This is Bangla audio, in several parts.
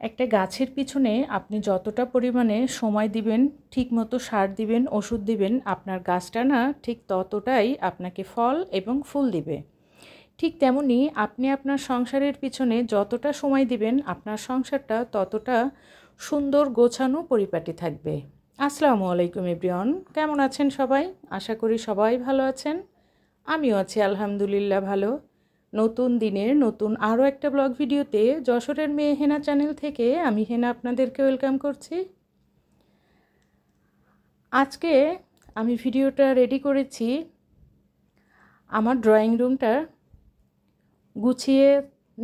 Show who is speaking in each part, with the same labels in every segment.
Speaker 1: একটা গাছের পিছনে আপনি যতটা পরিমাণে সময় দিবেন, ঠিকমতো সার দিবেন, ওষুধ দিবেন, আপনার গাছটা না ঠিক ততটাই আপনাকে ফল এবং ফুল দিবে। ঠিক তেমনি আপনি আপনার সংসারের পিছনে যতটা সময় দিবেন, আপনার সংসারটা ততটা সুন্দর, গোছানো, পরিপাটি থাকবে। আসসালামু আলাইকুম এভরিওয়ান, কেমন আছেন সবাই? আশা করি সবাই ভালো আছেন। আমিও আছি আলহামদুলিল্লাহ ভালো। নতুন দিনের নতুন আরও একটা ব্লগ ভিডিওতে যশোরের মেয়ে হেনা চ্যানেল থেকে আমি হেনা আপনাদেরকে ওয়েলকাম করছি। আজকে আমি ভিডিওটা রেডি করেছি আমার ড্রয়িং রুমটা গুছিয়ে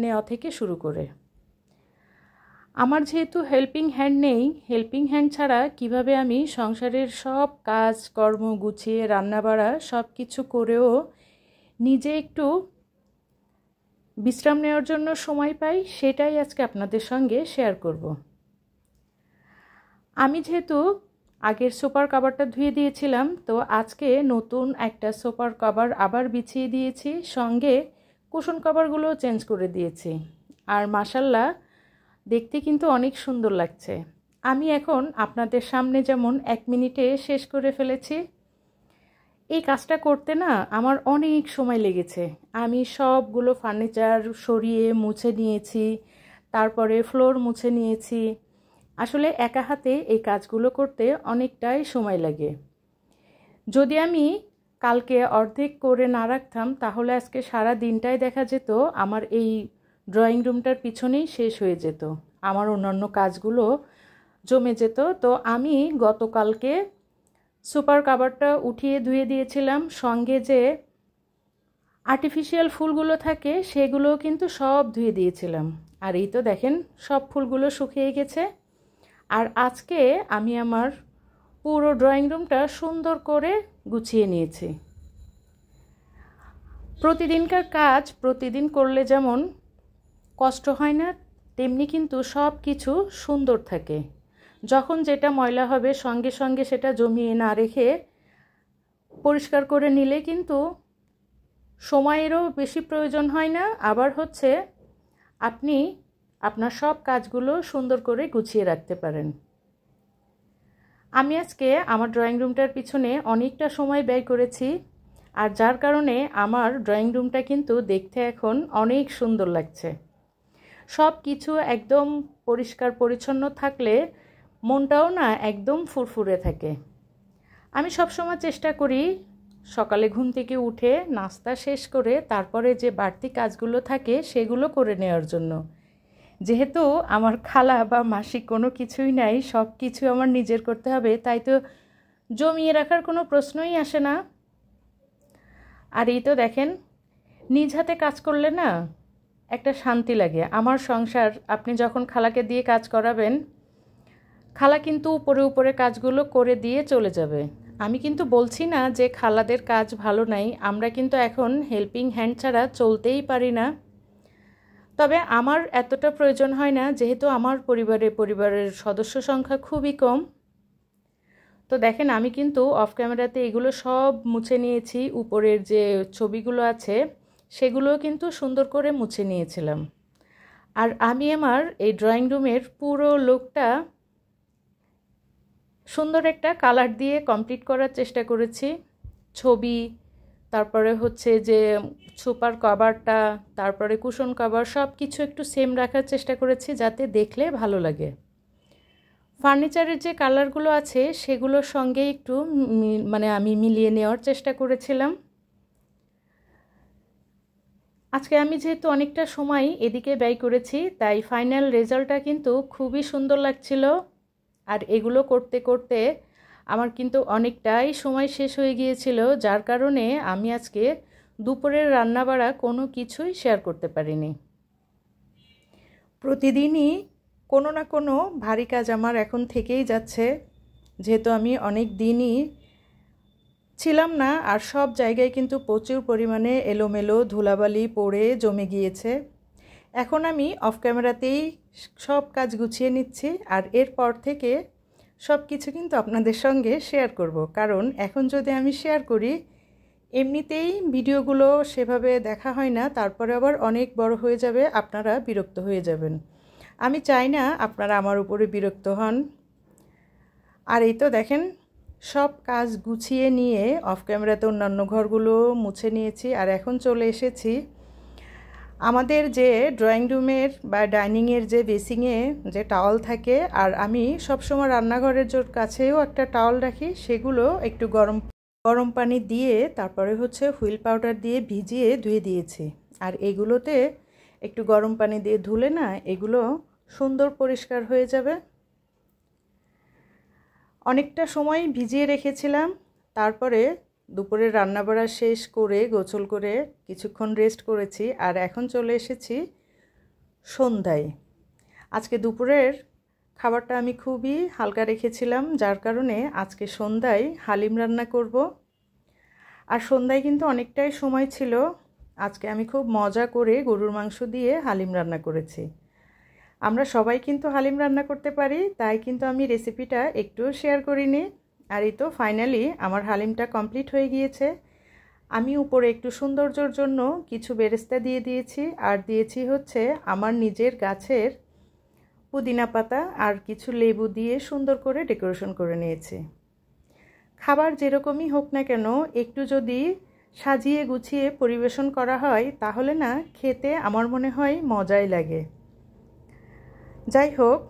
Speaker 1: নেওয়া থেকে শুরু করে। আমার যেহেতু হেল্পিং হ্যান্ড নেই, হেল্পিং হ্যান্ড ছাড়া কিভাবে আমি সংসারের সব কাজ কর্ম গুছিয়ে রান্না বাড়া সব কিছু করেও নিজে একটু বিশ্রাম নেওয়ার জন্য সময় পাই, সেটাই আজকে আপনাদের সঙ্গে শেয়ার করব। আমি যেহেতু আগের সোফার কভারটা ধুয়ে দিয়েছিলাম, তো আজকে নতুন একটা সোফার কভার আবার বিছিয়ে দিয়েছি, সঙ্গে কুশন কভারগুলোও চেঞ্জ করে দিয়েছি। আর মাশাল্লাহ দেখতে কিন্তু অনেক সুন্দর লাগছে। আমি এখন আপনাদের সামনে যেমন 1 মিনিটে শেষ করে ফেলেছি, এই কাজটা করতে না আমার অনেক সময় লেগেছে। আমি সবগুলো ফার্নিচার সরিয়ে মুছে নিয়েছি, তারপরে ফ্লোর মুছে নিয়েছি। আসলে একা হাতে এই কাজগুলো করতে অনেকটাই সময় লাগে। যদি আমি কালকে অর্ধেক করে না রাখতাম, তাহলে আজকে সারা দিনটাই দেখা যেত আমার এই ড্রয়িং রুমটার পিছনেই শেষ হয়ে যেত, আমার অন্যান্য কাজগুলো জমে যেত। তো আমি গতকালকে সুপার কভারটা উঠিয়ে ধুয়ে দিয়েছিলাম, সঙ্গে যে আর্টিফিশিয়াল ফুলগুলো থাকে সেগুলোও কিন্তু সব ধুয়ে দিয়েছিলাম। আর এই তো দেখেন সব ফুলগুলো শুকিয়ে গেছে। আর আজকে আমি আমার পুরো ড্রয়িং রুমটা সুন্দর করে গুছিয়ে নিয়েছি। প্রতিদিনকার কাজ প্রতিদিন করলে যেমন কষ্ট হয় না, তেমনি কিন্তু সব কিছু সুন্দর থাকে। যখন যেটা ময়লা হবে সঙ্গে সঙ্গে সেটা জমিয়ে না রেখে পরিষ্কার করে নিলে কিন্তু সময়েরও বেশি প্রয়োজন হয় না, আবার হচ্ছে আপনি আপনার সব কাজগুলো সুন্দর করে গুছিয়ে রাখতে পারেন। আমি আজকে আমার ড্রয়িং রুমটার পিছনে অনেকটা সময় ব্যয় করেছি, আর যার কারণে আমার ড্রয়িং রুমটা কিন্তু দেখতে এখন অনেক সুন্দর লাগছে। সব কিছু একদম পরিষ্কার পরিচ্ছন্ন থাকলে মনটাও না একদম ফুরফুরে থাকে। আমি সবসময় চেষ্টা করি সকালে ঘুম থেকে উঠে নাস্তা শেষ করে তারপরে যে বাড়তি কাজগুলো থাকে সেগুলো করে নেওয়ার জন্য। যেহেতু আমার খালা বা মাসি কোনো কিছুই নাই, সব কিছু আমার নিজের করতে হবে, তাই তো জমিয়ে রাখার কোনো প্রশ্নই আসে না। আর এই তো দেখেন নিজ হাতে কাজ করলে না একটা শান্তি লাগে। আমার সংসার আপনি যখন খালাকে দিয়ে কাজ করাবেন, খালা কিন্তু উপরে উপরে কাজগুলো করে দিয়ে চলে যাবে। আমি কিন্তু বলছি না যে খালাদের কাজ ভালো নাই, আমরা কিন্তু এখন হেল্পিং হ্যান্ড ছাড়া চলতেই পারি না। তবে আমার এতটা প্রয়োজন হয় না, যেহেতু আমার পরিবারের সদস্য সংখ্যা খুবই কম। তো দেখেন আমি কিন্তু অফ ক্যামেরাতে এগুলো সব মুছে নিয়েছি, উপরের যে ছবিগুলো আছে সেগুলোও কিন্তু সুন্দর করে মুছে নিয়েছিলাম। আর আমি আমার এই ড্রয়িং রুমের পুরো লুকটা সুন্দর একটা কালার দিয়ে কমপ্লিট করার চেষ্টা করেছি। ছবি, তারপরে হচ্ছে যে সুপার কভারটা, তারপরে কুশন কভার, সব কিছু একটু সেম রাখার চেষ্টা করেছি যাতে দেখলে ভালো লাগে। ফার্নিচারের যে কালারগুলো আছে সেগুলোর সঙ্গে একটু আমি মিলিয়ে নেওয়ার চেষ্টা করেছিলাম। আজকে আমি যেহেতু অনেকটা সময় এদিকে ব্যয় করেছি, তাই ফাইনাল রেজাল্টটা কিন্তু খুবই সুন্দর লাগছিল। আর এগুলো করতে করতে আমার কিন্তু অনেকটাই সময় শেষ হয়ে গিয়েছিল, যার কারণে আমি আজকে দুপুরের রান্নাবাড়া কোনো কিছুই শেয়ার করতে পারিনি। প্রতিদিনই কোনো না কোনো ভারী কাজ আমার এখন থেকেই যাচ্ছে, যেহেতু আমি অনেক দিনই ছিলাম না, আর সব জায়গায় কিন্তু প্রচুর পরিমাণে এলোমেলো ধুলাবালি পড়ে জমে গিয়েছে। এখন আমি অফ ক্যামেরাতেই সব কাজ গুছিয়ে নিচ্ছি, আর এরপর থেকে সব কিছু কিন্তু আপনাদের সঙ্গে শেয়ার করব। কারণ এখন যদি আমি শেয়ার করি, এমনিতেই ভিডিওগুলো সেভাবে দেখা হয় না, তারপরে আবার অনেক বড় হয়ে যাবে, আপনারা বিরক্ত হয়ে যাবেন। আমি চাই না আপনারা আমার উপরে বিরক্ত হন। আর এই তো দেখেন সব কাজ গুছিয়ে নিয়ে অফ ক্যামেরাতে অন্যান্য ঘরগুলো মুছে নিয়েছি, আর এখন চলে এসেছি আমাদের যে ড্রয়িং রুমের বা ডাইনিংয়ের যে বেসিংয়ে যে টাওয়াল থাকে, আর আমি সবসময় রান্নাঘরের কাছেও একটা টাওয়াল রাখি, সেগুলো একটু গরম পানি দিয়ে তারপরে হচ্ছে হুইল পাউডার দিয়ে ভিজিয়ে ধুয়ে দিয়েছি। আর এগুলোতে একটু গরম পানি দিয়ে ধুলে না এগুলো সুন্দর পরিষ্কার হয়ে যাবে। অনেকটা সময় ভিজিয়ে রেখেছিলাম, তারপরে দুপুরে রান্নাবাড়া শেষ করে গোসল করে কিছুক্ষণ রেস্ট করেছি, আর এখন চলে এসেছি সন্ধ্যায়। আজকে দুপুরের খাবারটা আমি খুবই হালকা রেখেছিলাম, যার কারণে আজকে সন্ধ্যায় হালিম রান্না করব। আর সন্ধ্যায় কিন্তু অনেকটাই সময় ছিল, আজকে আমি খুব মজা করে গরুর মাংস দিয়ে হালিম রান্না করেছি। আমরা সবাই কিন্তু হালিম রান্না করতে পারি, তাই কিন্তু আমি রেসিপিটা একটুও শেয়ার করিনি। আর এই তো ফাইনালি আমার হালিমটা কমপ্লিট হয়ে গিয়েছে। আমি উপরে একটু সৌন্দর্যের জন্য কিছু বেরেস্তা দিয়ে দিয়েছি, আর দিয়েছি হচ্ছে আমার নিজের গাছের পুদিনা পাতা, আর কিছু লেবু দিয়ে সুন্দর করে ডেকোরেশন করে নিয়েছি। খাবার যেরকমই হোক না কেন একটু যদি সাজিয়ে গুছিয়ে পরিবেশন করা হয় তাহলে না খেতে আমার মনে হয় মজাই লাগে। যাই হোক,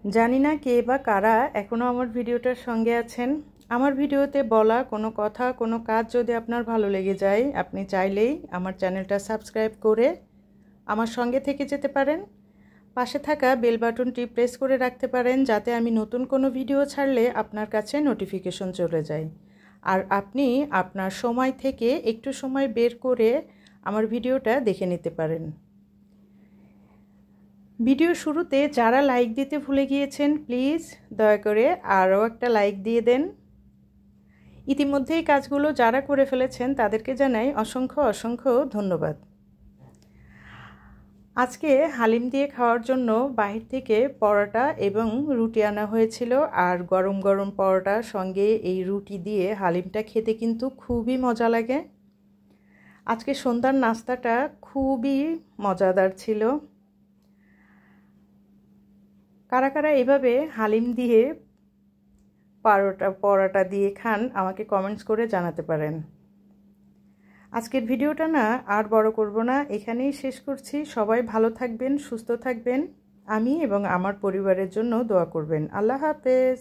Speaker 1: জানি না কে বা কারা এখনও আমার ভিডিওটার সঙ্গে আছেন। আমার ভিডিওতে বলা কোনো কথা কোনো কাজ যদি আপনার ভালো লেগে যায়, আপনি চাইলেই আমার চ্যানেলটা সাবস্ক্রাইব করে আমার সঙ্গে থেকে যেতে পারেন। পাশে থাকা বেল বাটনটি প্রেস করে রাখতে পারেন, যাতে আমি নতুন কোনো ভিডিও ছাড়লে আপনার কাছে নোটিফিকেশন চলে যায়। আর আপনি আপনার সময় থেকে একটু সময় বের করে আমার ভিডিওটা দেখে নিতে পারেন। ভিডিও শুরুতে যারা লাইক দিতে ভুলে গিয়েছেন প্লিজ দয়া করে আরও একটা লাইক দিয়ে দেন। ইতিমধ্যেই কাজগুলো যারা করে ফেলেছেন তাদেরকে জানাই অসংখ্য অসংখ্য ধন্যবাদ। আজকে হালিম দিয়ে খাওয়ার জন্য বাহির থেকে পরোটা এবং রুটি আনা হয়েছিল, আর গরম গরম পরোটার সঙ্গে এই রুটি দিয়ে হালিমটা খেতে কিন্তু খুবই মজা লাগে। আজকে সন্ধ্যার নাস্তাটা খুবই মজাদার ছিল। কারা কারা এভাবে হালিম দিয়ে পরোটা দিয়ে খান আমাকে কমেন্টস করে জানাতে পারেন। আজকের ভিডিওটা না আর বড় করব না, এখানেই শেষ করছি। সবাই ভালো থাকবেন, সুস্থ থাকবেন, আমি এবং আমার পরিবারের জন্য দোয়া করবেন। আল্লাহ হাফেজ।